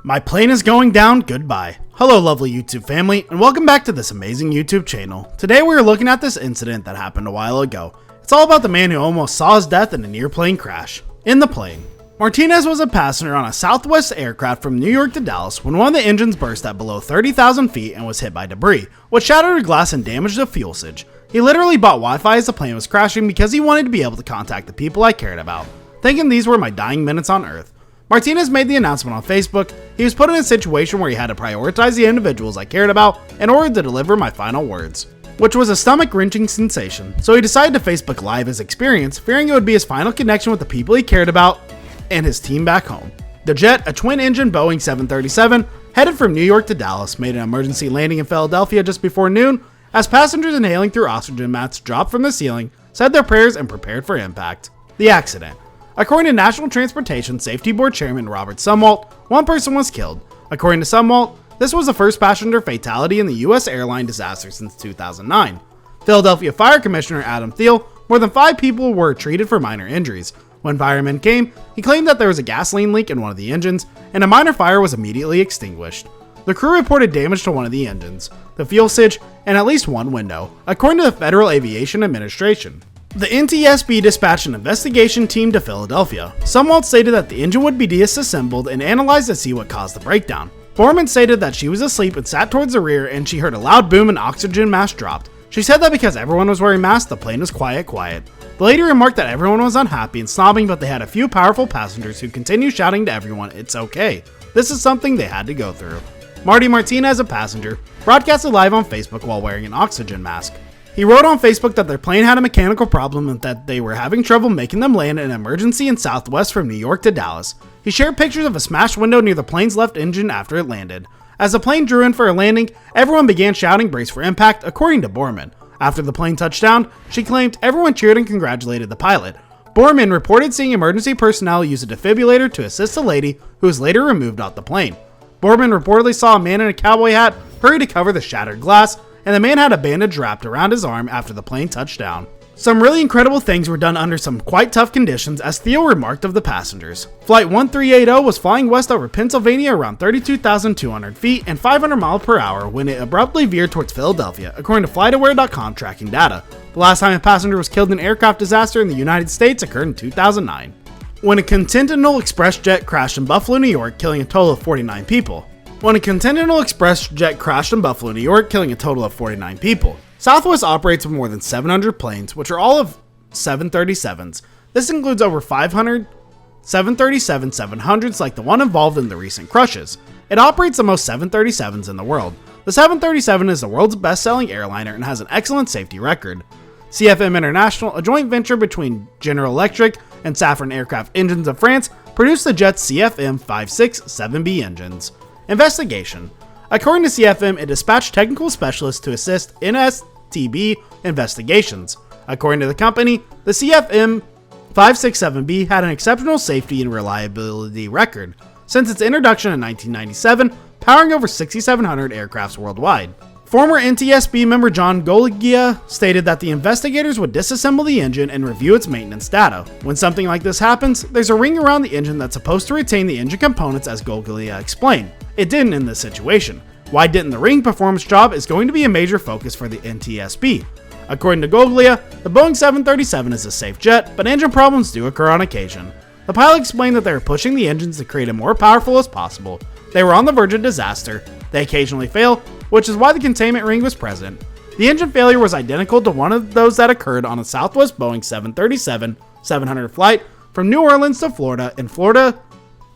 My plane is going down, goodbye. Hello lovely YouTube family, and welcome back to this amazing YouTube channel. Today we are looking at this incident that happened a while ago. It's all about the man who almost saw his death in a near plane crash. In the plane, Martinez was a passenger on a Southwest aircraft from New York to Dallas when one of the engines burst at below 30,000 feet and was hit by debris, which shattered a glass and damaged the fuel switch. He literally bought Wi-Fi as the plane was crashing because he wanted to be able to contact the people I cared about, thinking these were my dying minutes on Earth. Martinez made the announcement on Facebook. He was put in a situation where he had to prioritize the individuals I cared about in order to deliver my final words, which was a stomach-wrenching sensation. So he decided to Facebook Live his experience, fearing it would be his final connection with the people he cared about and his team back home. The jet, a twin-engine Boeing 737, headed from New York to Dallas, made an emergency landing in Philadelphia just before noon as passengers inhaling through oxygen mats dropped from the ceiling, said their prayers, and prepared for impact. The accident. According to National Transportation Safety Board Chairman Robert Sumwalt, one person was killed. According to Sumwalt, this was the first passenger fatality in the U.S. airline disaster since 2009. Philadelphia Fire Commissioner Adam Thiel, more than 5 people were treated for minor injuries. When firemen came, he claimed that there was a gasoline leak in one of the engines, and a minor fire was immediately extinguished. The crew reported damage to one of the engines, the fuel switch, and at least one window, according to the Federal Aviation Administration. The NTSB dispatched an investigation team to Philadelphia. Sumwalt stated that the engine would be disassembled and analyzed to see what caused the breakdown. Borman stated that she was asleep and sat towards the rear and she heard a loud boom and oxygen mask dropped. She said that because everyone was wearing masks, the plane was quiet. The lady remarked that everyone was unhappy and snobbing, but they had a few powerful passengers who continued shouting to everyone, "It's okay." This is something they had to go through. Marty Martinez, a passenger, broadcasted live on Facebook while wearing an oxygen mask. He wrote on Facebook that their plane had a mechanical problem and that they were having trouble making them land in an emergency in Southwest from New York to Dallas. He shared pictures of a smashed window near the plane's left engine after it landed. As the plane drew in for a landing, everyone began shouting "Brace for impact," according to Borman. After the plane touched down, she claimed everyone cheered and congratulated the pilot. Borman reported seeing emergency personnel use a defibrillator to assist the lady, who was later removed off the plane. Borman reportedly saw a man in a cowboy hat hurry to cover the shattered glass, and the man had a bandage wrapped around his arm after the plane touched down. Some really incredible things were done under some quite tough conditions, as Thiel remarked of the passengers. Flight 1380 was flying west over Pennsylvania around 32,200 feet and 500 miles per hour when it abruptly veered towards Philadelphia, according to FlightAware.com tracking data. The last time a passenger was killed in an aircraft disaster in the United States occurred in 2009, when a Continental Express jet crashed in Buffalo, New York, killing a total of 49 people. Southwest operates with more than 700 planes, which are all of 737s. This includes over 500 737-700s like the one involved in the recent crashes. It operates the most 737s in the world. The 737 is the world's best-selling airliner and has an excellent safety record. CFM International, a joint venture between General Electric and Safran Aircraft Engines of France, produced the jet's CFM 567B engines. Investigation. According to CFM, it dispatched technical specialists to assist NSTB investigations. According to the company, the CFM 567B had an exceptional safety and reliability record since its introduction in 1997, powering over 6,700 aircrafts worldwide. Former NTSB member John Goligia stated that the investigators would disassemble the engine and review its maintenance data. When something like this happens, there's a ring around the engine that's supposed to retain the engine components, as Goligia explained. It didn't in this situation. Why didn't the ring perform its job is going to be a major focus for the NTSB. According to Goglia, the Boeing 737 is a safe jet, but engine problems do occur on occasion. The pilot explained that they were pushing the engines to create it more powerful as possible. They were on the verge of disaster. They occasionally fail, which is why the containment ring was present. The engine failure was identical to one of those that occurred on a Southwest Boeing 737-700 flight from New Orleans to Florida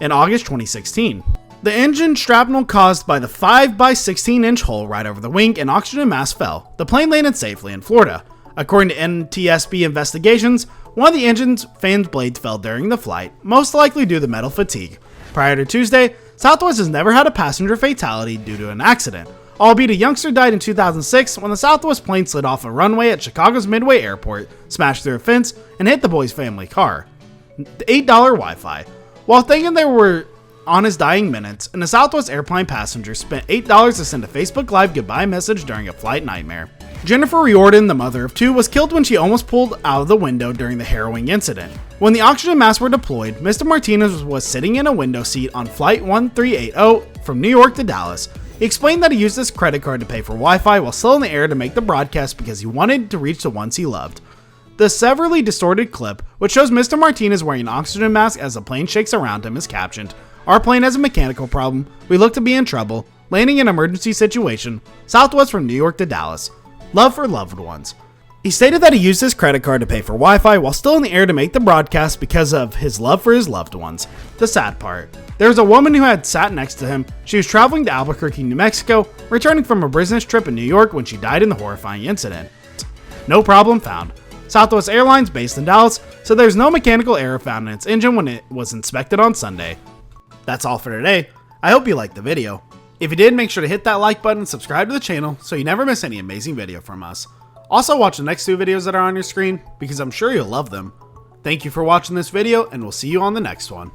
in August 2016. The engine shrapnel caused by the 5x16-inch hole right over the wing and oxygen mask fell. The plane landed safely in Florida. According to NTSB investigations, one of the engine's fan blades fell during the flight, most likely due to metal fatigue. Prior to Tuesday, Southwest has never had a passenger fatality due to an accident, albeit a youngster died in 2006 when the Southwest plane slid off a runway at Chicago's Midway Airport, smashed through a fence, and hit the boy's family car. The $8 Wi-Fi. While thinking they were on his dying minutes, and a Southwest airplane passenger spent $8 to send a Facebook Live goodbye message during a flight nightmare. Jennifer Riordan, the mother of two, was killed when she almost pulled out of the window during the harrowing incident. When the oxygen masks were deployed, Mr. Martinez was sitting in a window seat on Flight 1380 from New York to Dallas. He explained that he used his credit card to pay for Wi-Fi while still in the air to make the broadcast because he wanted to reach the ones he loved. The severely distorted clip, which shows Mr. Martinez wearing an oxygen mask as the plane shakes around him, is captioned, "Our plane has a mechanical problem. We look to be in trouble. Landing in an emergency situation. Southwest from New York to Dallas. Love for loved ones." He stated that he used his credit card to pay for Wi-Fi while still in the air to make the broadcast because of his love for his loved ones. The sad part. There was a woman who had sat next to him. She was traveling to Albuquerque, New Mexico, returning from a business trip in New York when she died in the horrifying incident. No problem found. Southwest Airlines, based in Dallas, said there's no mechanical error found in its engine when it was inspected on Sunday. That's all for today. I hope you liked the video. If you did, make sure to hit that like button and subscribe to the channel so you never miss any amazing video from us. Also watch the next two videos that are on your screen because I'm sure you'll love them. Thank you for watching this video and we'll see you on the next one.